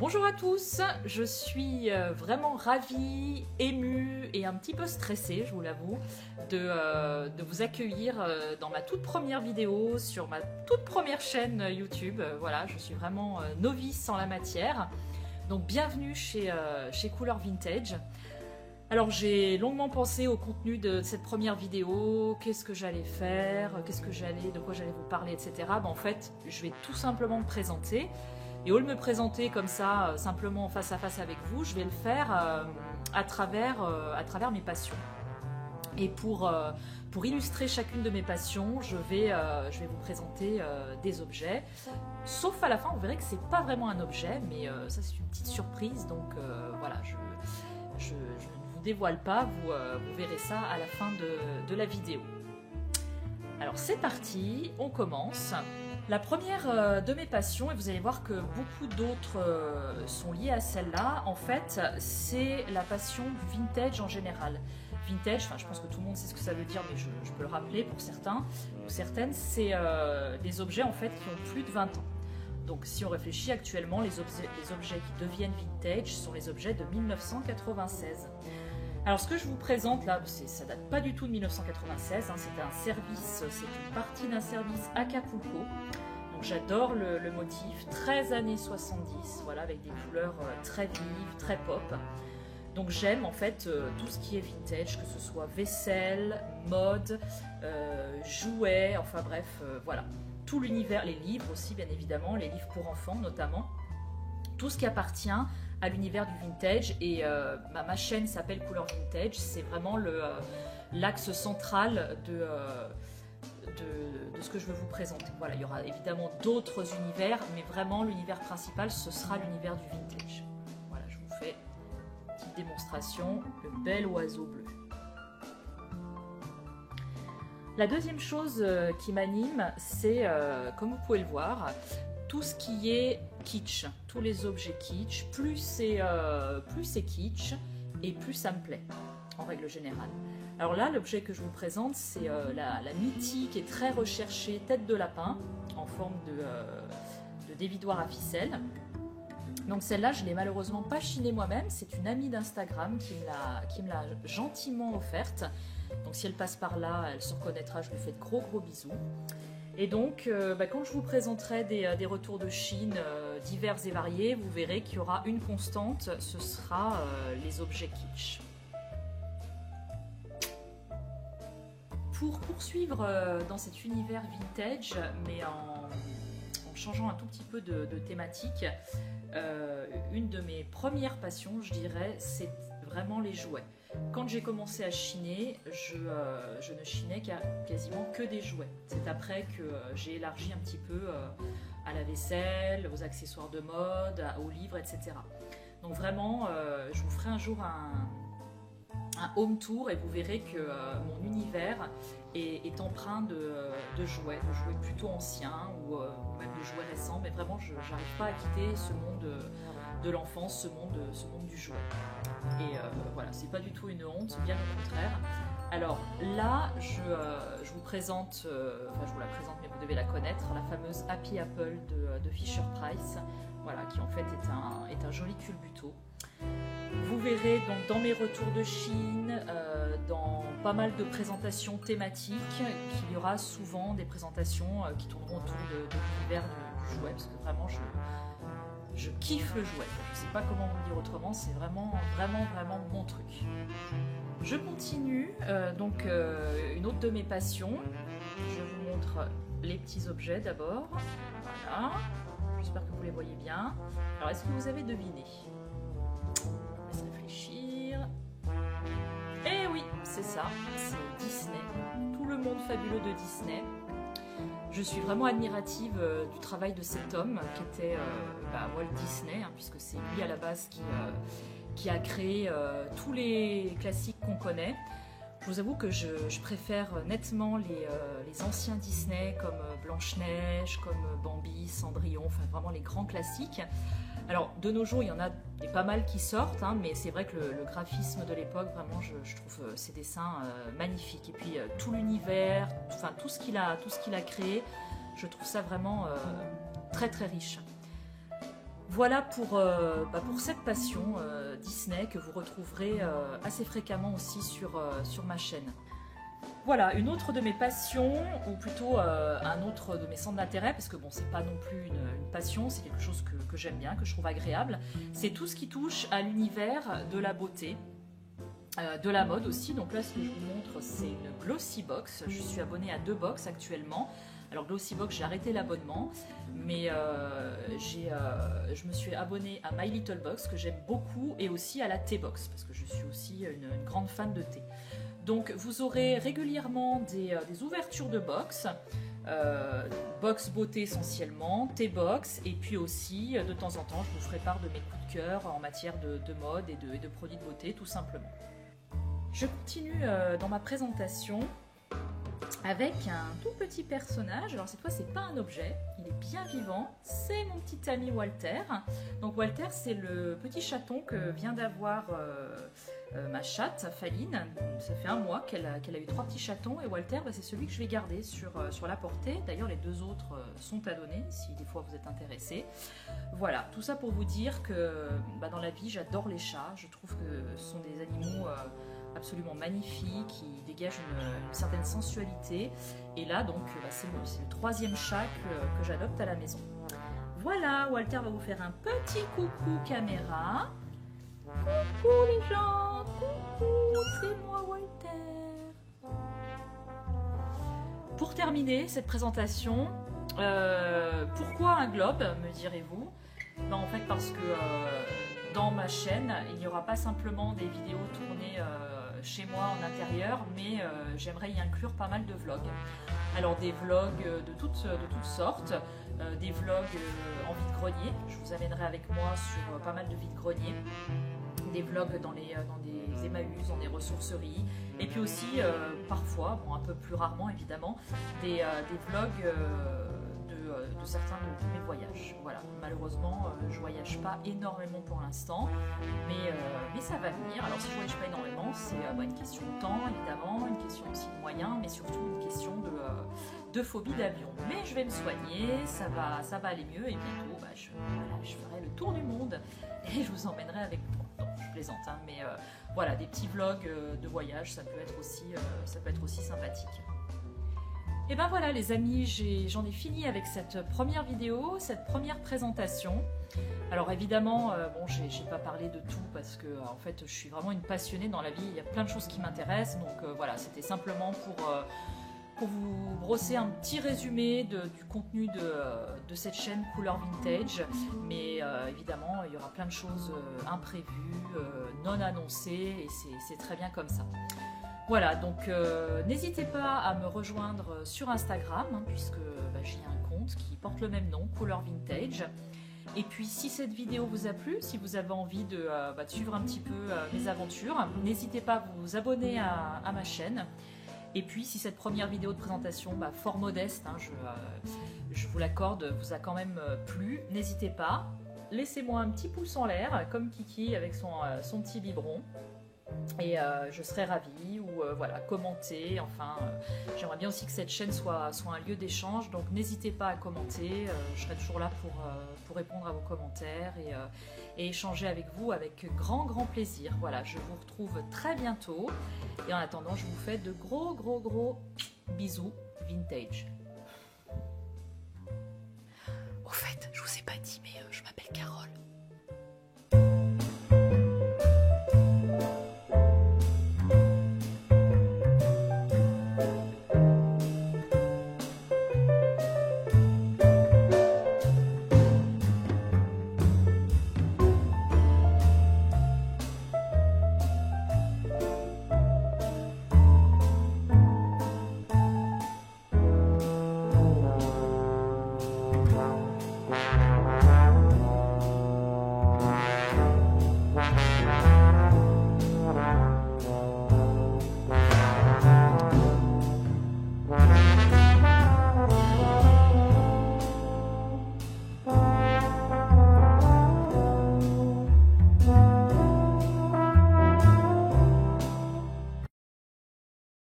Bonjour à tous, je suis vraiment ravie, émue et un petit peu stressée, je vous l'avoue, de vous accueillir dans ma toute première vidéo sur ma toute première chaîne YouTube. Voilà, je suis vraiment novice en la matière. Donc bienvenue chez Couleur Vintage. Alors j'ai longuement pensé au contenu de cette première vidéo, qu'est-ce que j'allais faire, de quoi j'allais vous parler, etc. En fait, je vais tout simplement me présenter. Et au lieu de me présenter comme ça, simplement face à face avec vous, je vais le faire à travers mes passions. Et pour illustrer chacune de mes passions, je vais vous présenter des objets. Sauf à la fin, vous verrez que c'est pas vraiment un objet, mais ça c'est une petite surprise. Donc voilà, je ne vous dévoile pas, vous verrez ça à la fin de la vidéo. Alors c'est parti, on commence. La première de mes passions, et vous allez voir que beaucoup d'autres sont liées à celle-là, en fait, c'est la passion du vintage en général. Vintage, je pense que tout le monde sait ce que ça veut dire, mais je peux le rappeler pour certains ou certaines, c'est des objets en fait qui ont plus de 20 ans. Donc si on réfléchit actuellement, les objets qui deviennent vintage sont les objets de 1996. Alors ce que je vous présente là, ça date pas du tout de 1996, c'est un service, c'est une partie d'un service Acapulco. Donc j'adore le motif, 13 années 70, voilà, avec des couleurs très vives, très pop. Donc j'aime en fait tout ce qui est vintage, que ce soit vaisselle, mode, jouets, enfin bref, voilà. Tout l'univers, les livres aussi bien évidemment, les livres pour enfants notamment. Tout ce qui appartient à l'univers du vintage et ma chaîne s'appelle Couleur Vintage, c'est vraiment l'axe central de ce que je veux vous présenter. Voilà, il y aura évidemment d'autres univers, mais vraiment l'univers principal ce sera l'univers du vintage. Voilà, je vous fais une petite démonstration, le bel oiseau bleu. La deuxième chose qui m'anime, c'est, comme vous pouvez le voir, tout ce qui est kitsch, tous les objets kitsch, plus c'est kitsch et plus ça me plaît, en règle générale. Alors là, l'objet que je vous présente, c'est la mythique et très recherchée tête de lapin en forme de dévidoir à ficelle. Donc celle-là, je ne l'ai malheureusement pas chinée moi-même, c'est une amie d'Instagram qui me l'a gentiment offerte. Donc si elle passe par là, elle se reconnaîtra, je lui fais de gros bisous. Et donc, quand je vous présenterai des retours de Chine divers et variés, vous verrez qu'il y aura une constante, ce sera les objets kitsch. Pour poursuivre dans cet univers vintage, mais en changeant un tout petit peu de thématique, une de mes premières passions, je dirais, c'est vraiment les jouets. Quand j'ai commencé à chiner, je ne chinais quasiment que des jouets. C'est après que j'ai élargi un petit peu à la vaisselle, aux accessoires de mode, aux livres, etc. Donc vraiment, je vous ferai un jour un home tour et vous verrez que mon univers est empreint de jouets plutôt anciens ou même de jouets récents, mais vraiment je n'arrive pas à quitter ce monde de l'enfance, ce monde du jouet. Et voilà, c'est pas du tout une honte, bien au contraire. Alors là, je vous présente, je vous la présente, mais vous devez la connaître, la fameuse Happy Apple de Fisher-Price, voilà, qui en fait est un joli culbuto. Vous verrez donc dans mes retours de Chine, dans pas mal de présentations thématiques, qu'il y aura souvent des présentations qui tourneront autour de l'univers du jouet, parce que vraiment je kiffe le jouet. Je ne sais pas comment vous le dire autrement, c'est vraiment mon truc. Je continue, donc une autre de mes passions. Je vous montre les petits objets d'abord. Voilà, j'espère que vous les voyez bien. Alors, est-ce que vous avez deviné ? On laisse réfléchir. Eh oui, c'est ça, c'est Disney. Tout le monde fabuleux de Disney. Je suis vraiment admirative du travail de cet homme qui était Walt Disney, puisque c'est lui à la base qui a créé tous les classiques qu'on connaît. Je vous avoue que je préfère nettement les anciens Disney comme Blanche-Neige, comme Bambi, Cendrillon, enfin vraiment les grands classiques. Alors de nos jours il y en a pas mal qui sortent, mais c'est vrai que le graphisme de l'époque, vraiment je trouve ces dessins magnifiques. Et puis tout l'univers, enfin tout ce qu'il a créé, je trouve ça vraiment très très riche. Voilà pour cette passion Disney que vous retrouverez assez fréquemment aussi sur ma chaîne. Voilà, une autre de mes passions, ou plutôt un autre de mes centres d'intérêt, parce que bon, c'est pas non plus une passion, c'est quelque chose que j'aime bien, que je trouve agréable, c'est tout ce qui touche à l'univers de la beauté, de la mode aussi. Donc là, ce que je vous montre, c'est une Glossy Box. Je suis abonnée à 2 box actuellement. Alors Glossy Box, j'ai arrêté l'abonnement, mais je me suis abonnée à My Little Box, que j'aime beaucoup, et aussi à la Tea Box, parce que je suis aussi une grande fan de thé. Donc vous aurez régulièrement des ouvertures de box, box beauté essentiellement, Tea Box, et puis aussi de temps en temps je vous ferai part de mes coups de cœur en matière de mode et de produits de beauté tout simplement. Je continue dans ma présentation avec un tout petit personnage. Alors cette fois c'est pas un objet, il est bien vivant, c'est mon petit ami Walter. Donc Walter, c'est le petit chaton que vient d'avoir ma chatte Faline. Ça fait un mois qu'elle a eu 3 petits chatons, et Walter, c'est celui que je vais garder sur la portée. D'ailleurs les 2 autres sont à donner si des fois vous êtes intéressés. Voilà, tout ça pour vous dire que dans la vie j'adore les chats. Je trouve que ce sont des animaux absolument magnifiques, qui dégagent une certaine sensualité. Et là donc c'est le 3e chat que j'adopte à la maison. Voilà, Walter va vous faire un petit coucou caméra. Coucou les gens, coucou, c'est moi Walter. Pour terminer cette présentation, pourquoi un globe, me direz-vous? En fait parce que dans ma chaîne, il n'y aura pas simplement des vidéos tournées chez moi en intérieur, mais j'aimerais y inclure pas mal de vlogs. Alors des vlogs de toutes sortes, des vlogs en vide-grenier, je vous amènerai avec moi sur pas mal de vide-grenier, des vlogs dans des Emmaüs, dans des ressourceries, et puis aussi parfois, bon, un peu plus rarement évidemment, des vlogs de certains de mes voyages. Voilà, malheureusement je voyage pas énormément pour l'instant, mais ça va venir. Alors si je voyage pas énormément, c'est une question de temps évidemment, une question aussi de moyens, mais surtout une question de phobie d'avion. Mais je vais me soigner, ça va aller mieux, et bientôt je ferai le tour du monde et je vous emmènerai avec moi. Non, je plaisante, hein, mais voilà, des petits vlogs de voyage, ça peut être aussi sympathique. Et ben voilà les amis, j'en ai fini avec cette première vidéo, cette première présentation. Alors évidemment, bon, j'ai pas parlé de tout parce que en fait je suis vraiment une passionnée dans la vie, il y a plein de choses qui m'intéressent, donc voilà, c'était simplement pour vous brosser un petit résumé du contenu de cette chaîne Couleur Vintage, mais évidemment il y aura plein de choses imprévues, non annoncées, et c'est très bien comme ça. Voilà, donc n'hésitez pas à me rejoindre sur Instagram, hein, puisque j'ai un compte qui porte le même nom, Couleur Vintage. Et puis si cette vidéo vous a plu, si vous avez envie de suivre un petit peu mes aventures, n'hésitez pas à vous abonner à ma chaîne. Et puis si cette première vidéo de présentation, fort modeste, hein, je vous l'accorde, vous a quand même plu, n'hésitez pas. Laissez-moi un petit pouce en l'air, comme Kiki avec son petit biberon. Et je serais ravie, ou voilà, commenter, enfin j'aimerais bien aussi que cette chaîne soit un lieu d'échange, donc n'hésitez pas à commenter, je serai toujours là pour répondre à vos commentaires et échanger avec vous avec grand plaisir. Voilà, je vous retrouve très bientôt, et en attendant je vous fais de gros bisous vintage. Au fait, je vous ai pas dit, mais je m'appelle Carole.